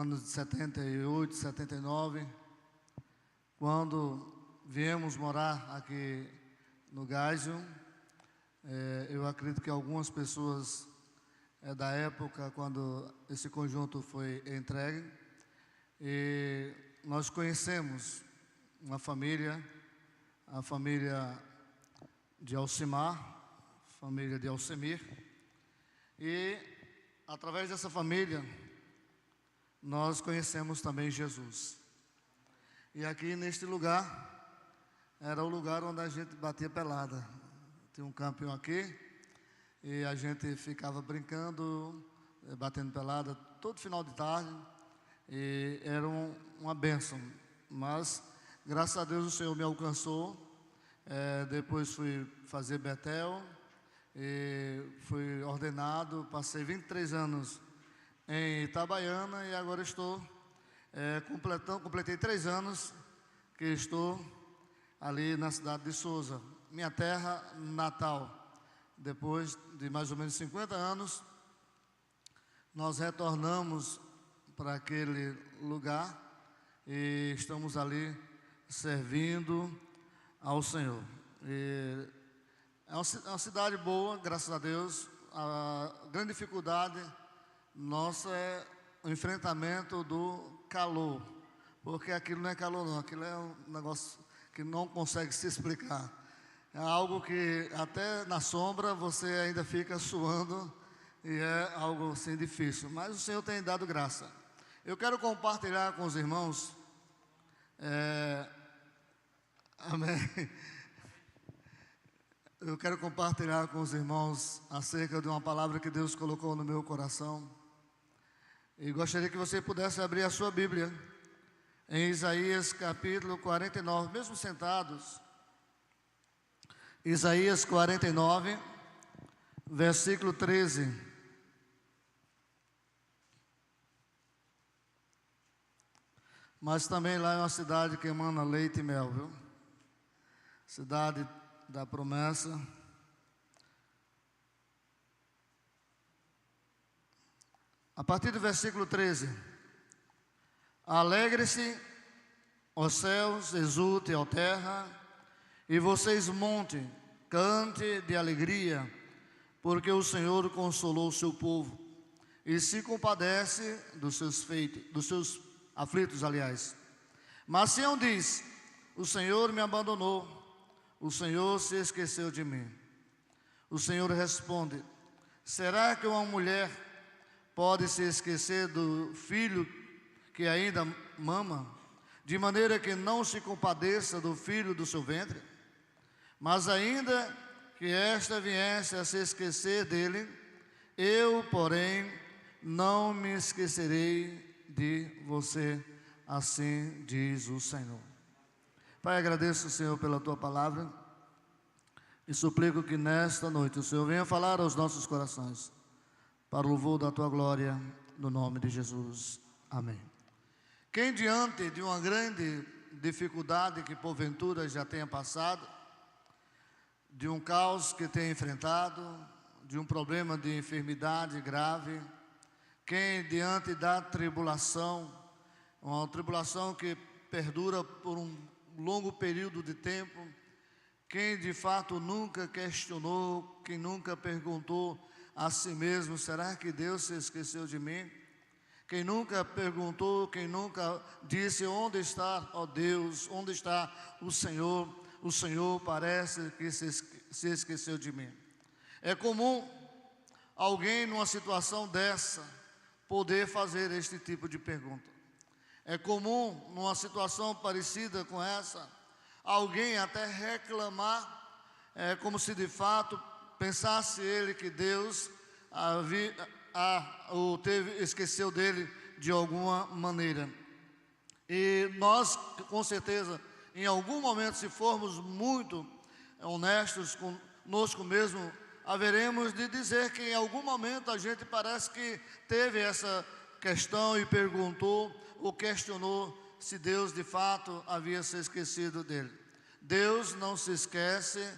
anos de 78, 79, quando viemos morar aqui no Geisel. Eu acredito que algumas pessoas da época, quando esse conjunto foi entregue, e nós conhecemos uma família, a família de Alcimar, família de Alcemir, e através dessa família nós conhecemos também Jesus. E aqui neste lugar era o lugar onde a gente batia pelada. Tinha um campeão aqui e a gente ficava brincando, batendo pelada todo final de tarde, e era uma bênção. Mas graças a Deus o Senhor me alcançou. Depois fui fazer Betel e fui ordenado. Passei 23 anos em Itabaiana e agora estou completei 3 anos que estou ali na cidade de Souza, minha terra natal. Depois de mais ou menos 50 anos, nós retornamos para aquele lugar e estamos ali servindo ao Senhor. É uma cidade boa, graças a Deus. A grande dificuldade nossa é o enfrentamento do calor, porque aquilo não é calor não, aquilo é um negócio que não consegue se explicar. É algo que até na sombra você ainda fica suando, e é algo assim difícil, mas o Senhor tem dado graça. Eu quero compartilhar com os irmãos, amém. Eu quero compartilhar com os irmãos acerca de uma palavra que Deus colocou no meu coração, e gostaria que você pudesse abrir a sua Bíblia em Isaías capítulo 49, mesmo sentados. Isaías 49, versículo 13. Mas também lá é uma cidade que emana leite e mel, viu? Cidade da promessa. A partir do versículo 13. Alegre-se, ó céus, exulte, ó terra, e vocês monte, cante de alegria, porque o Senhor consolou o seu povo e se compadece dos seus aflitos, aliás. Mas Sião diz: o Senhor me abandonou, o Senhor se esqueceu de mim. O Senhor responde: será que uma mulher pode se esquecer do filho que ainda mama, de maneira que não se compadeça do filho do seu ventre? Mas ainda que esta viesse a se esquecer dele, eu, porém, não me esquecerei de você, assim diz o Senhor. Pai, agradeço, Senhor, pela Tua palavra e suplico que nesta noite o Senhor venha falar aos nossos corações, para o louvor da Tua glória, no nome de Jesus. Amém. Quem diante de uma grande dificuldade que porventura já tenha passado, de um caos que tenha enfrentado, de um problema de enfermidade grave, quem diante da tribulação, uma tribulação que perdura por um longo período de tempo, quem de fato nunca questionou, quem nunca perguntou a si mesmo: será que Deus se esqueceu de mim? Quem nunca perguntou, quem nunca disse: onde está, ó Deus, onde está o Senhor? O Senhor parece que se esqueceu de mim. É comum alguém numa situação dessa poder fazer este tipo de pergunta. É comum numa situação parecida com essa, alguém até reclamar, como se de fato pensasse ele que Deus esqueceu dele de alguma maneira. E nós, com certeza, em algum momento, se formos muito honestos conosco mesmo, haveremos de dizer que em algum momento a gente parece que teve essa questão e perguntou ou questionou se Deus de fato havia se esquecido dele. Deus não se esquece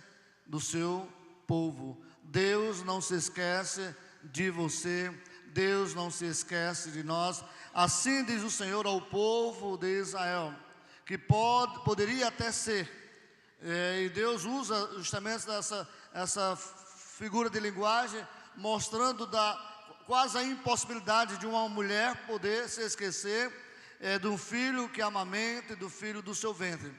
do seu povo. Deus não se esquece de você. Deus não se esquece de nós. Assim diz o Senhor ao povo de Israel, que poderia até ser, e Deus usa justamente essa figura de linguagem, mostrando quase a impossibilidade de uma mulher poder se esquecer de um filho que amamenta e do filho do seu ventre.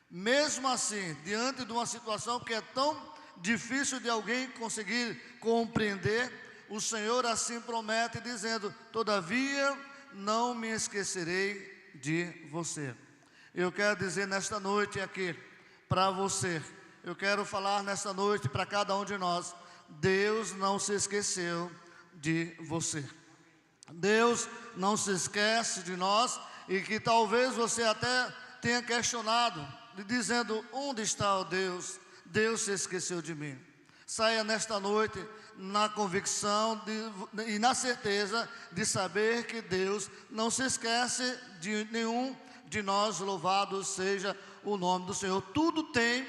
Mesmo assim, diante de uma situação que é tão difícil de alguém conseguir compreender, o Senhor assim promete, dizendo: todavia não me esquecerei de você. Eu quero dizer nesta noite aqui para você, eu quero falar nesta noite para cada um de nós: Deus não se esqueceu de você. Deus não se esquece de nós, e que talvez você até tenha questionado, dizendo: onde está o Deus? Deus se esqueceu de mim. Saia nesta noite na convicção e na certeza de saber que Deus não se esquece de nenhum de nós. Louvado seja o nome do Senhor. Tudo tem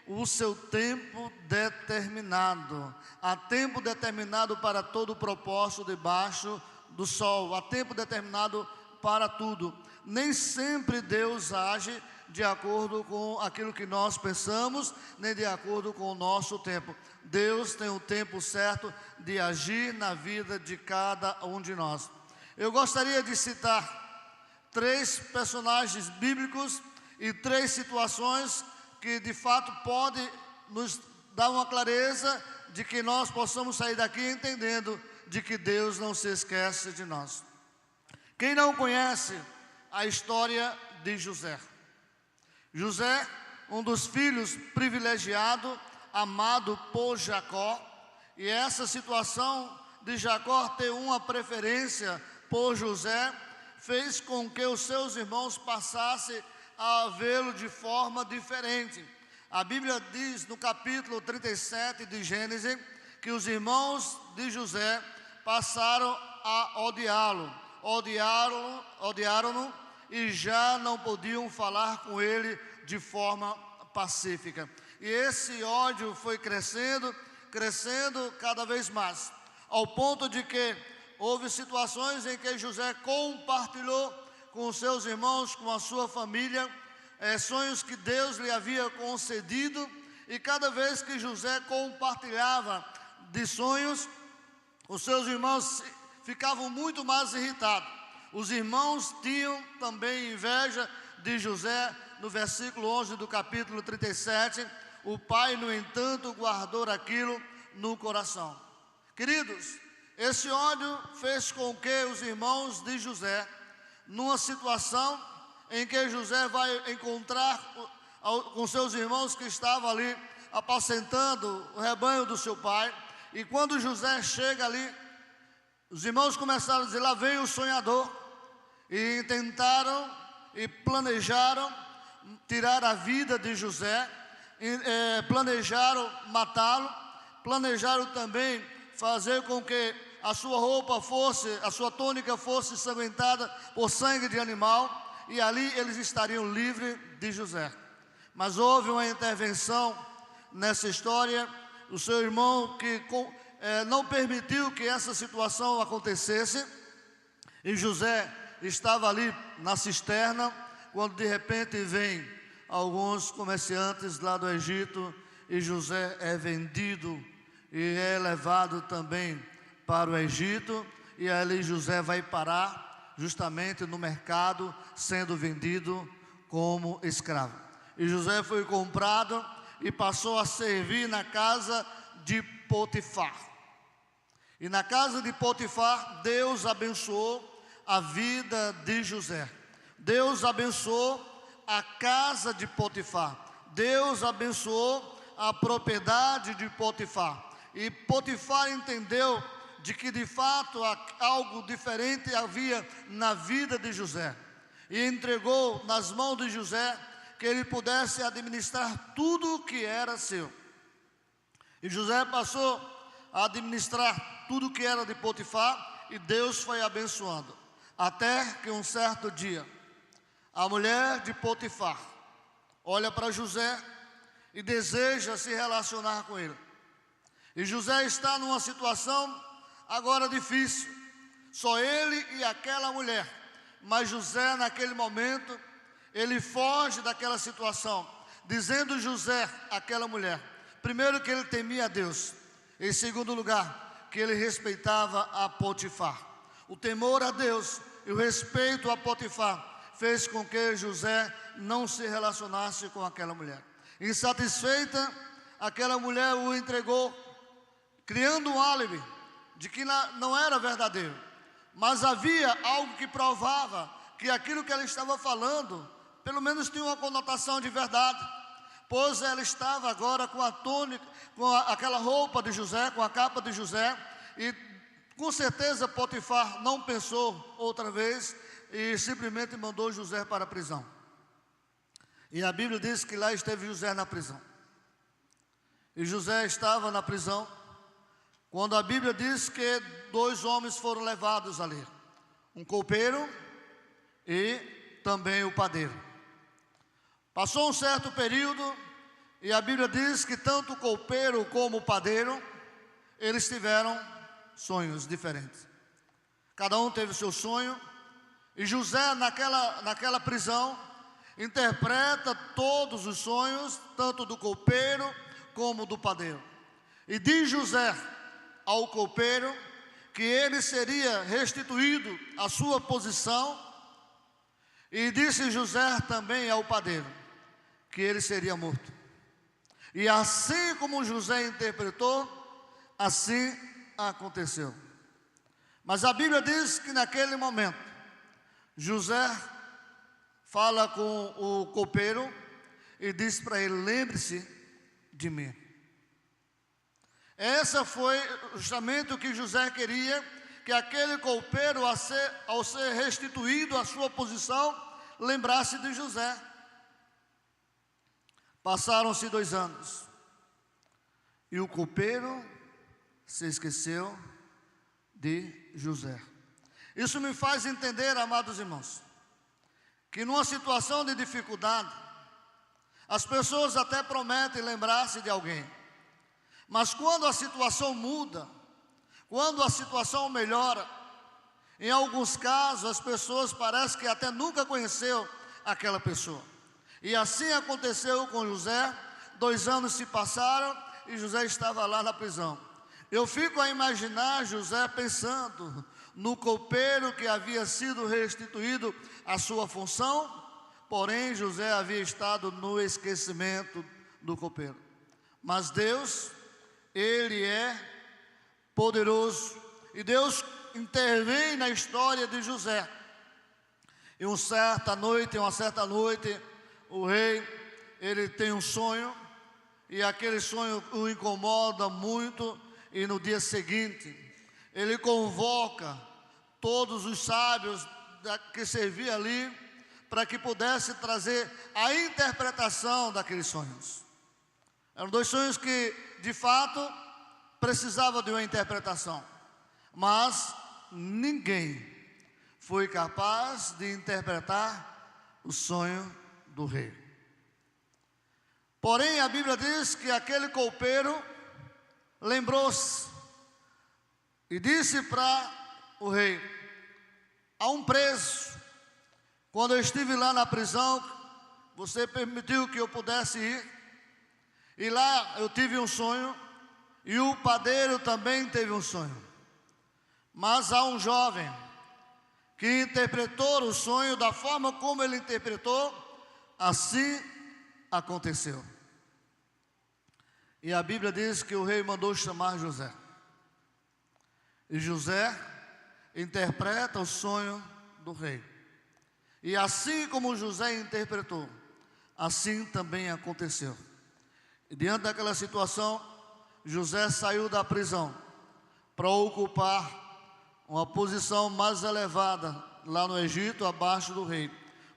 o seu tempo determinado. Há tempo determinado para todo o propósito debaixo do sol. Há tempo determinado para tudo. Nem sempre Deus age de acordo com aquilo que nós pensamos, nem de acordo com o nosso tempo. Deus tem o tempo certo de agir na vida de cada um de nós. Eu gostaria de citar 3 personagens bíblicos e 3 situações que de fato podem nos dar uma clareza de que nós possamos sair daqui entendendo de que Deus não se esquece de nós. Quem não conhece a história de José? José, um dos filhos privilegiados, amado por Jacó, e essa situação de Jacó ter uma preferência por José, fez com que os seus irmãos passassem a vê-lo de forma diferente. A Bíblia diz no capítulo 37 de Gênesis, que os irmãos de José passaram a odiaram-no e já não podiam falar com ele de forma pacífica. E esse ódio foi crescendo cada vez mais, ao ponto de que houve situações em que José compartilhou com os seus irmãos, com a sua família, sonhos que Deus lhe havia concedido, e cada vez que José compartilhava de sonhos, os seus irmãos ficavam muito mais irritados. Os irmãos tinham também inveja de José. No versículo 11 do capítulo 37, o pai, no entanto, guardou aquilo no coração. Queridos, esse ódio fez com que os irmãos de José, numa situação em que José vai encontrar com seus irmãos que estavam ali apacentando o rebanho do seu pai, e quando José chega ali, os irmãos começaram a dizer: lá vem o sonhador, e tentaram e planejaram tirar a vida de José, planejaram matá-lo, planejaram também fazer com que a sua roupa a sua túnica fosse ensanguentada por sangue de animal, e ali eles estariam livres de José. Mas houve uma intervenção nessa história, o seu irmão que não permitiu que essa situação acontecesse, e José estava ali na cisterna, quando de repente vem alguns comerciantes lá do Egito, e José é vendido e é levado também para o Egito, e ali José vai parar justamente no mercado, sendo vendido como escravo. E José foi comprado e passou a servir na casa de Potifar. E na casa de Potifar, Deus abençoou a vida de José. Deus abençoou a casa de Potifar. Deus abençoou a propriedade de Potifar. E Potifar entendeu de que de fato algo diferente havia na vida de José, e entregou nas mãos de José que ele pudesse administrar tudo o que era seu. E José passou a administrar tudo o que era de Potifar, e Deus foi abençoando, até que um certo dia a mulher de Potifar olha para José e deseja se relacionar com ele. E José está numa situação agora difícil. só ele e aquela mulher. Mas José, naquele momento, ele foge daquela situação, dizendo José àquela mulher, primeiro, que ele temia a Deus, em segundo lugar, que ele respeitava a Potifar. O temor a Deus e o respeito a Potifar fez com que José não se relacionasse com aquela mulher. Insatisfeita, aquela mulher o entregou, criando um álibi de que não era verdadeiro, mas havia algo que provava que aquilo que ela estava falando, pelo menos tinha uma conotação de verdade, pois ela estava agora com a túnica, aquela roupa de José, com a capa de José, e com certeza Potifar não pensou outra vez e simplesmente mandou José para a prisão. E a Bíblia diz que lá esteve José na prisão. E José estava na prisão quando a Bíblia diz que 2 homens foram levados ali, um copeiro e também o padeiro. Passou um certo período e a Bíblia diz que tanto o copeiro como o padeiro, eles tiveram sonhos diferentes. Cada um teve o seu sonho, e José naquela prisão interpreta todos os sonhos, tanto do copeiro como do padeiro. E diz José ao copeiro que ele seria restituído à sua posição, e disse José também ao padeiro que ele seria morto. E assim como José interpretou, assim aconteceu. Mas a Bíblia diz que naquele momento José fala com o copeiro e diz para ele: lembre-se de mim. Essa foi justamente o que José queria, que aquele copeiro, ao ser restituído à sua posição, lembrasse de José. Passaram-se 2 anos e o copeiro se esqueceu de José. Isso me faz entender, amados irmãos, que numa situação de dificuldade, as pessoas até prometem lembrar-se de alguém, mas quando a situação muda, quando a situação melhora, em alguns casos as pessoas parecem que até nunca conheceu aquela pessoa. E assim aconteceu com José. 2 anos se passaram e José estava lá na prisão. Eu fico a imaginar José pensando no copeiro que havia sido restituído à sua função, porém José havia estado no esquecimento do copeiro. Mas Deus, Ele é poderoso, e Deus intervém na história de José. E uma certa noite, o rei, ele tem um sonho, e aquele sonho o incomoda muito, e no dia seguinte, ele convoca todos os sábios que serviam ali, para que pudesse trazer a interpretação daqueles sonhos. Eram 2 sonhos que, de fato, precisavam de uma interpretação, mas ninguém foi capaz de interpretar o sonho do rei. Porém, a Bíblia diz que aquele copeiro lembrou-se e disse para o rei: há um preso, quando eu estive lá na prisão, você permitiu que eu pudesse ir, e lá eu tive um sonho, e o padeiro também teve um sonho. Mas há um jovem que interpretou o sonho da forma como ele interpretou, assim aconteceu. E a Bíblia diz que o rei mandou chamar José. E José interpreta o sonho do rei. E assim como José interpretou, assim também aconteceu. E diante daquela situação, José saiu da prisão para ocupar uma posição mais elevada lá no Egito, abaixo do rei,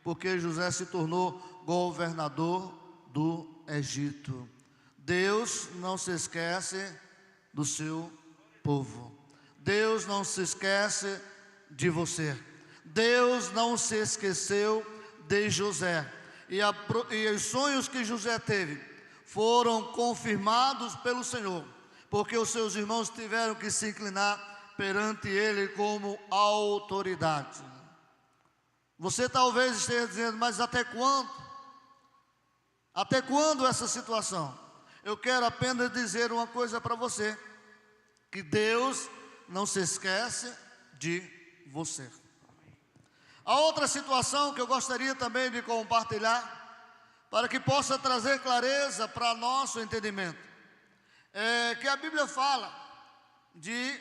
porque José se tornou governador do Egito. Deus não se esquece do seu povo. Deus não se esquece de você. Deus não se esqueceu de José. E os sonhos que José teve foram confirmados pelo Senhor, porque os seus irmãos tiveram que se inclinar perante ele como autoridade. Você talvez esteja dizendo, mas até quando? Até quando essa situação? Eu quero apenas dizer uma coisa para você, que Deus não se esquece de você. A outra situação que eu gostaria também de compartilhar, para que possa trazer clareza para nosso entendimento, é que a Bíblia fala de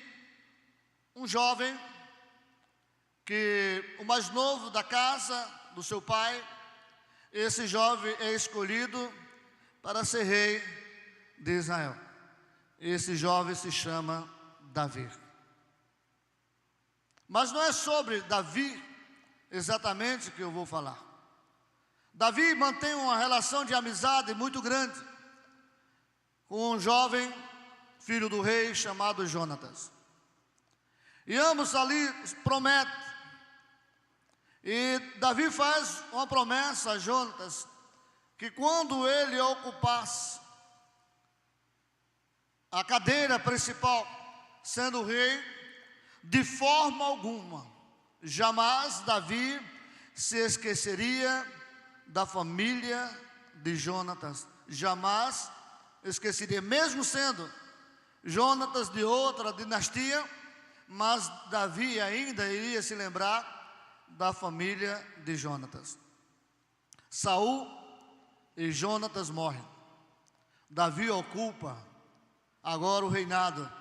um jovem, que o mais novo da casa do seu pai, esse jovem é escolhido para ser rei de Israel. Esse jovem se chama Davi. Mas não é sobre Davi exatamente que eu vou falar. Davi mantém uma relação de amizade muito grande com um jovem filho do rei chamado Jonatas. E ambos ali prometem. E Davi faz uma promessa a Jonatas, que quando ele ocupasse a cadeira principal, sendo rei, de forma alguma, jamais Davi se esqueceria da família de Jonatas. Jamais esqueceria, mesmo sendo Jonatas de outra dinastia, mas Davi ainda iria se lembrar da família de Jonatas. Saul e Jonatas morrem. Davi ocupa agora o reinado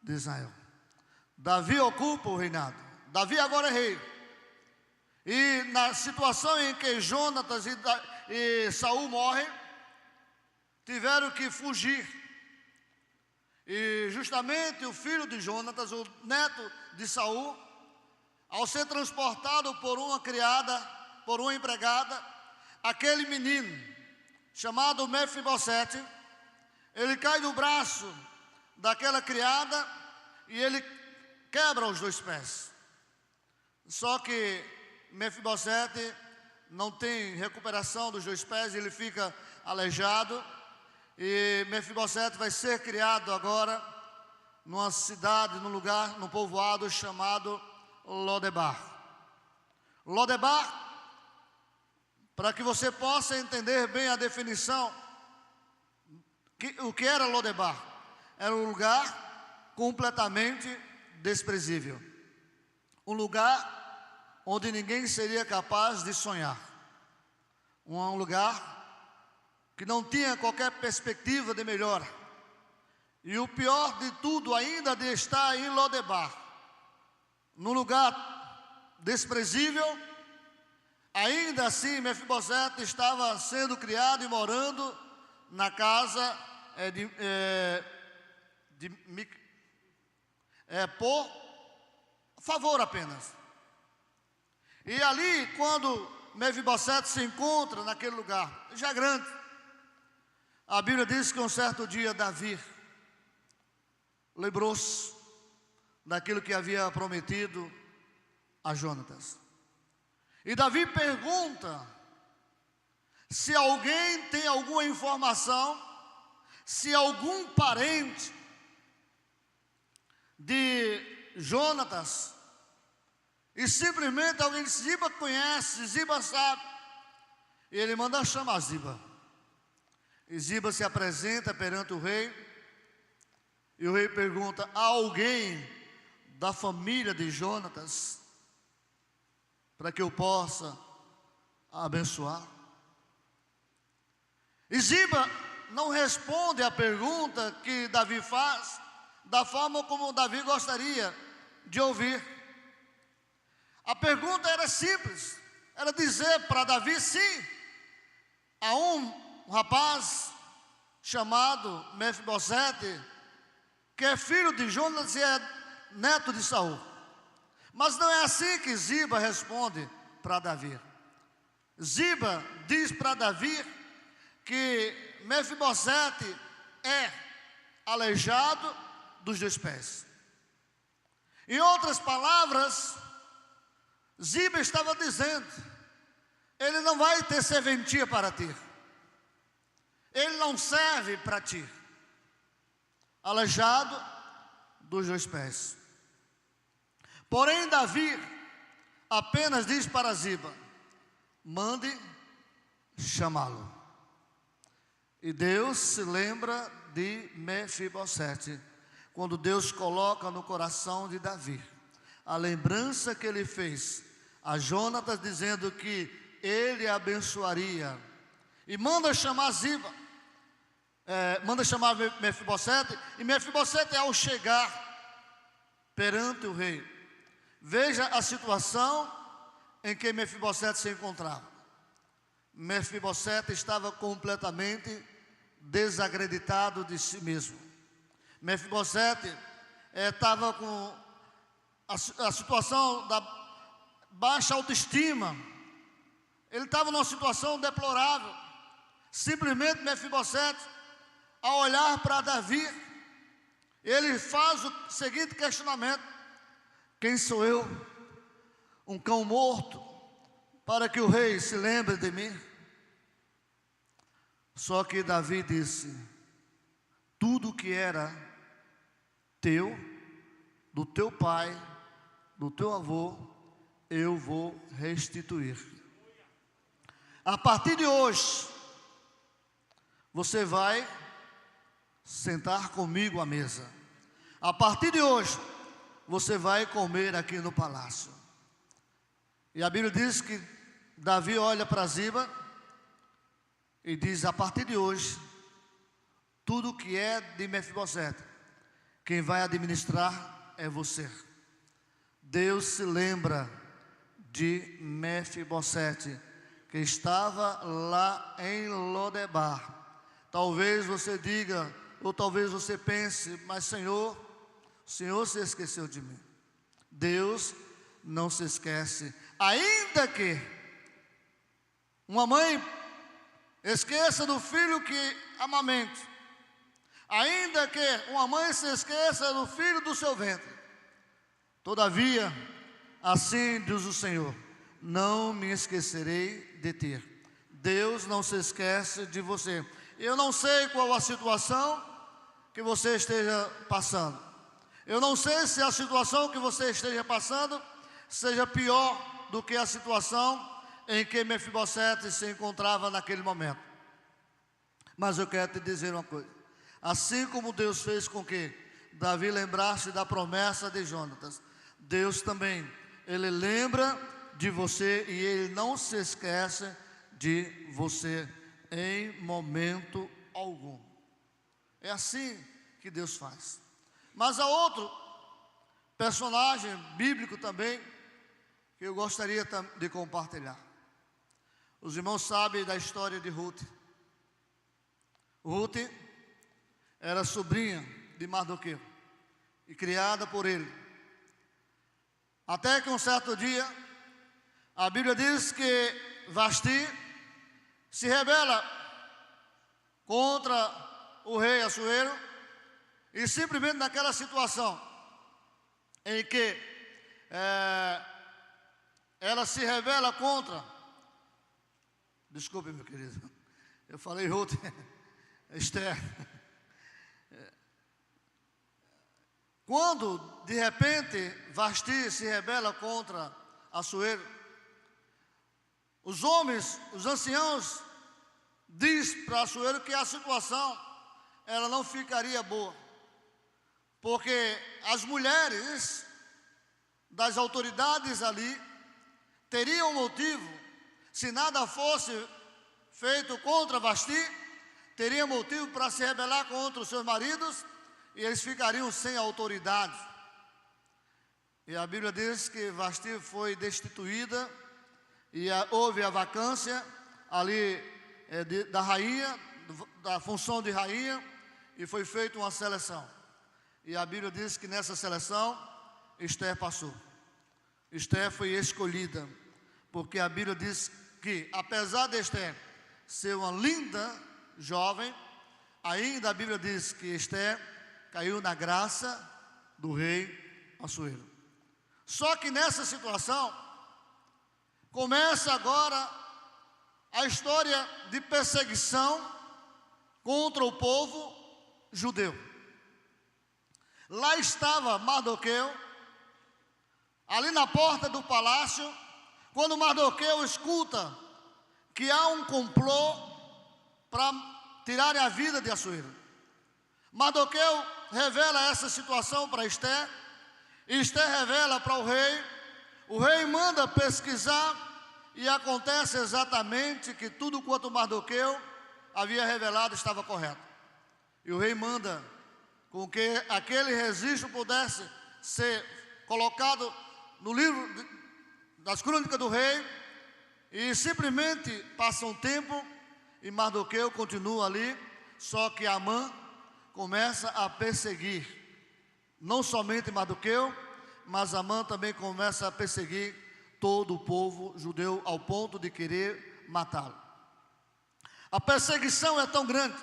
de Israel. Davi ocupa o reinado. Davi agora é rei. E na situação em que Jonatas e Saul morrem, tiveram que fugir. E justamente o filho de Jonatas, o neto de Saul, ao ser transportado por uma criada, por uma empregada, aquele menino chamado Mefibosete, ele cai do braço daquela criada e ele quebra os 2 pés. Só que Mefibosete não tem recuperação dos 2 pés, ele fica aleijado. E Mefibosete vai ser criado agora numa cidade, num lugar, num povoado chamado Lodebar. Lodebar, para que você possa entender bem a definição, o que era Lodebar? Era um lugar completamente desprezível. Um lugar onde ninguém seria capaz de sonhar. Um lugar que não tinha qualquer perspectiva de melhora. E o pior de tudo ainda de estar em Lodebar, num lugar desprezível, ainda assim Mefibosete estava sendo criado e morando na casa por favor apenas. E ali, quando Mefibosete se encontra naquele lugar, já grande, a Bíblia diz que um certo dia Davi lembrou-se daquilo que havia prometido a Jonatas. E Davi pergunta se alguém tem alguma informação, se algum parente de Jonatas, e simplesmente alguém diz: Ziba conhece, Ziba sabe. E ele manda chamar Ziba. E Ziba se apresenta perante o rei. E o rei pergunta: há alguém da família de Jonatas para que eu possa abençoar? E Ziba não responde a pergunta que Davi faz da forma como Davi gostaria de ouvir. A pergunta era simples, era dizer para Davi: sim, há um rapaz chamado Mefibosete, que é filho de Jonatas e é neto de Saul. Mas não é assim que Ziba responde para Davi. Ziba diz para Davi que Mefibosete é aleijado dos 2 pés. Em outras palavras, Ziba estava dizendo: ele não vai ter serventia para ti, ele não serve para ti, aleijado dos 2 pés. Porém, Davi apenas diz para Ziba: mande chamá-lo. E Deus se lembra de Mefibosete, quando Deus coloca no coração de Davi a lembrança que ele fez a Jonatas, dizendo que ele abençoaria, e manda chamar Ziba, manda chamar Mefibosete. E Mefibosete, ao chegar perante o rei, veja a situação em que Mefibosete se encontrava. Mefibosete estava completamente desacreditado de si mesmo. Mefibosete estava com a situação da baixa autoestima. Ele estava numa situação deplorável. Simplesmente Mefibosete, ao olhar para Davi, ele faz o seguinte questionamento: quem sou eu, um cão morto, para que o rei se lembre de mim? Só que Davi disse: tudo que era teu, do teu pai, do teu avô, eu vou restituir. A partir de hoje, você vai sentar comigo à mesa. A partir de hoje, você vai comer aqui no palácio. E a Bíblia diz que Davi olha para Ziba e diz: a partir de hoje, tudo que é de Mefibosete, quem vai administrar é você. Deus se lembra de Mefibosete, que estava lá em Lodebar. Talvez você diga, ou talvez você pense: mas Senhor, o Senhor se esqueceu de mim. Deus não se esquece. Ainda que uma mãe esqueça do filho que amamente, ainda que uma mãe se esqueça do filho do seu ventre, todavia, assim diz o Senhor: não me esquecerei de ti. Deus não se esquece de você. Eu não sei qual a situação que você esteja passando. Eu não sei se a situação que você esteja passando seja pior do que a situação em que Mefibosete se encontrava naquele momento. Mas eu quero te dizer uma coisa: assim como Deus fez com que Davi lembrasse da promessa de Jonatas, Deus também, Ele lembra de você, e Ele não se esquece de você em momento algum. É assim que Deus faz. Mas há outro personagem bíblico também que eu gostaria de compartilhar. Os irmãos sabem da história de Ruth. Ruth era sobrinha de Mardoqueu e criada por ele. Até que um certo dia, a Bíblia diz que Vasti se rebela contra o rei Assuero, e simplesmente naquela situação em que ela se rebela contra, desculpe meu querido, eu falei Ruth, Esther. Quando de repente Vasti se rebela contra Assuero, os homens, os anciãos, diz para Assuero que a situação ela não ficaria boa, porque as mulheres das autoridades ali teriam motivo, se nada fosse feito contra Vasti, teriam motivo para se rebelar contra os seus maridos, e eles ficariam sem autoridade. E a Bíblia diz que Vasti foi destituída, e houve a vacância ali da rainha, da função de rainha, e foi feita uma seleção. E a Bíblia diz que nessa seleção Esther passou. Esther foi escolhida, porque a Bíblia diz que, apesar de Esther ser uma linda jovem, ainda a Bíblia diz que Esther caiu na graça do rei Assuero. Só que nessa situação começa agora a história de perseguição contra o povo judeu. Lá estava Mardoqueu, ali na porta do palácio, quando Mardoqueu escuta que há um complô para tirarem a vida de Assuero. Mardoqueu revela essa situação para Ester, e Ester revela para o rei manda pesquisar, e acontece exatamente que tudo quanto Mardoqueu havia revelado estava correto. E o rei manda com que aquele registro pudesse ser colocado no livro das crônicas do rei, e simplesmente passa um tempo e Mardoqueu continua ali, só que Amã começa a perseguir, não somente Mardoqueu, mas Amã também começa a perseguir todo o povo judeu, ao ponto de querer matá-lo. A perseguição é tão grande,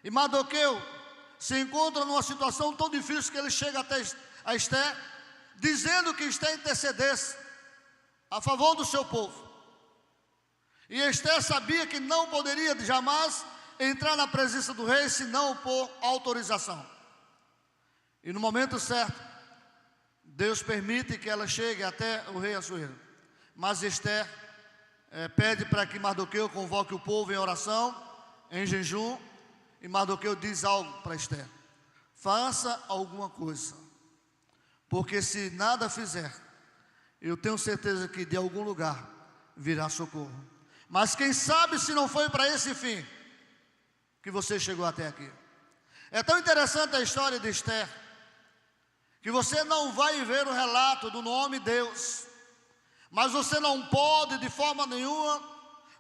e Mardoqueu se encontra numa situação tão difícil que ele chega até a Ester, dizendo que Ester intercedesse a favor do seu povo. E Ester sabia que não poderia jamais entrar na presença do rei, senão por autorização. E no momento certo, Deus permite que ela chegue até o rei Assuero. Mas Ester pede para que Mardoqueu convoque o povo em oração, em jejum, e Mardoqueu diz algo para Ester: faça alguma coisa, porque se nada fizer, eu tenho certeza que de algum lugar virá socorro. Mas quem sabe se não foi para esse fim que você chegou até aqui. É tão interessante a história de Ester, que você não vai ver o relato do nome Deus, mas você não pode de forma nenhuma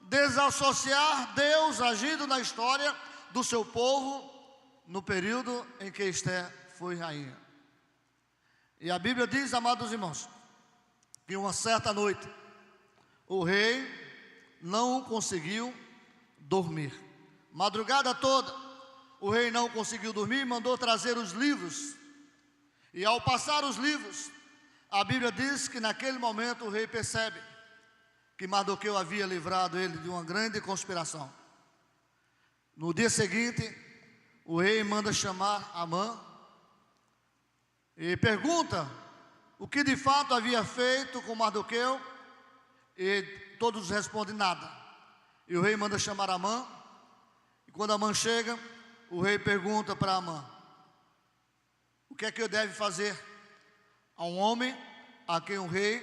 desassociar Deus agindo na história do seu povo no período em que Ester foi rainha. E a Bíblia diz, amados irmãos, que uma certa noite o rei não conseguiu dormir. Madrugada toda o rei não conseguiu dormir e mandou trazer os livros. E ao passar os livros, a Bíblia diz que naquele momento o rei percebe que Mardoqueu havia livrado ele de uma grande conspiração. No dia seguinte, o rei manda chamar Amã e pergunta o que de fato havia feito com Mardoqueu, e todos respondem nada. E o rei manda chamar Amã, e quando Amã chega, o rei pergunta para Amã: o que é que eu devo fazer a um homem a quem o rei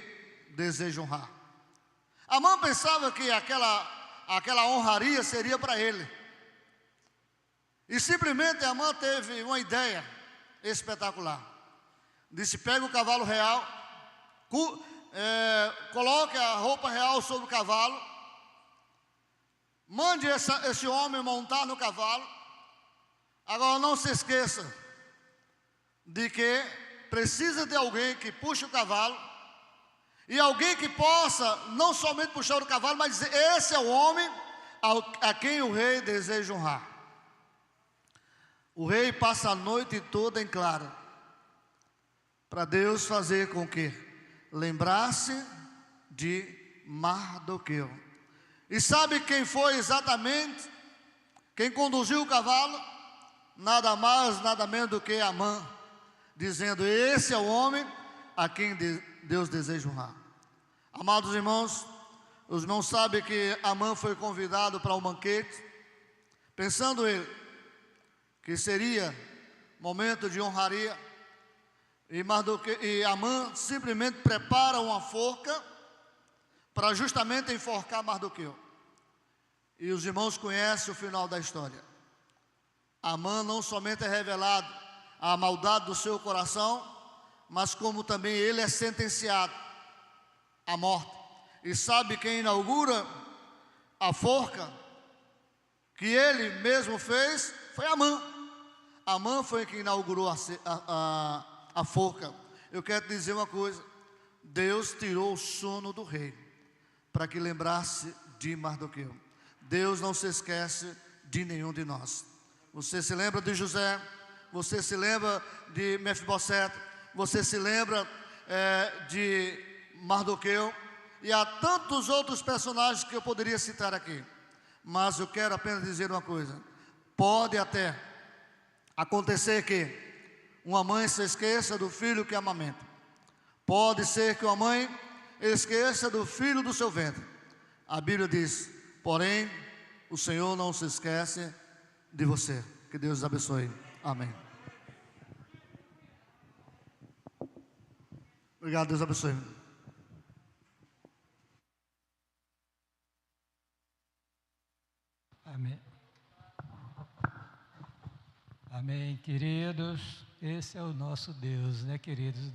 deseja honrar? Amã pensava que aquela honraria seria para ele. E simplesmente Amã teve uma ideia espetacular. Disse: pega o cavalo real, coloque a roupa real sobre o cavalo, mande esse homem montar no cavalo. Agora não se esqueça de que precisa de alguém que puxe o cavalo, e alguém que possa não somente puxar o cavalo, mas dizer: esse é o homem a quem o rei deseja honrar. O rei passa a noite toda em claro, para Deus fazer com que lembrasse de Mardoqueu. E sabe quem foi exatamente quem conduziu o cavalo? Nada mais, nada menos do que Amã, dizendo: esse é o homem a quem Deus deseja honrar. Amados irmãos, os irmãos sabem que Amã foi convidado para um banquete, pensando ele que seria momento de honraria, e Amã simplesmente prepara uma forca para justamente enforcar Mardoqueu. E os irmãos conhecem o final da história. Amã não somente é revelado a maldade do seu coração, mas como também ele é sentenciado à morte. E sabe quem inaugura a forca que ele mesmo fez? Foi Amã. Amã foi quem inaugurou a forca. Eu quero te dizer uma coisa: Deus tirou o sono do rei para que lembrasse de Mardoqueu. Deus não se esquece de nenhum de nós. Você se lembra de José, você se lembra de Mefibosete, você se lembra de Mardoqueu, e há tantos outros personagens que eu poderia citar aqui. Mas eu quero apenas dizer uma coisa: pode até acontecer que uma mãe se esqueça do filho que amamenta. Pode ser que uma mãe esqueça do filho do seu ventre. A Bíblia diz: porém, o Senhor não se esquece de você. Que Deus abençoe. Amém. Obrigado, Deus abençoe. Amém. Amém, queridos. Esse é o nosso Deus, né, queridos?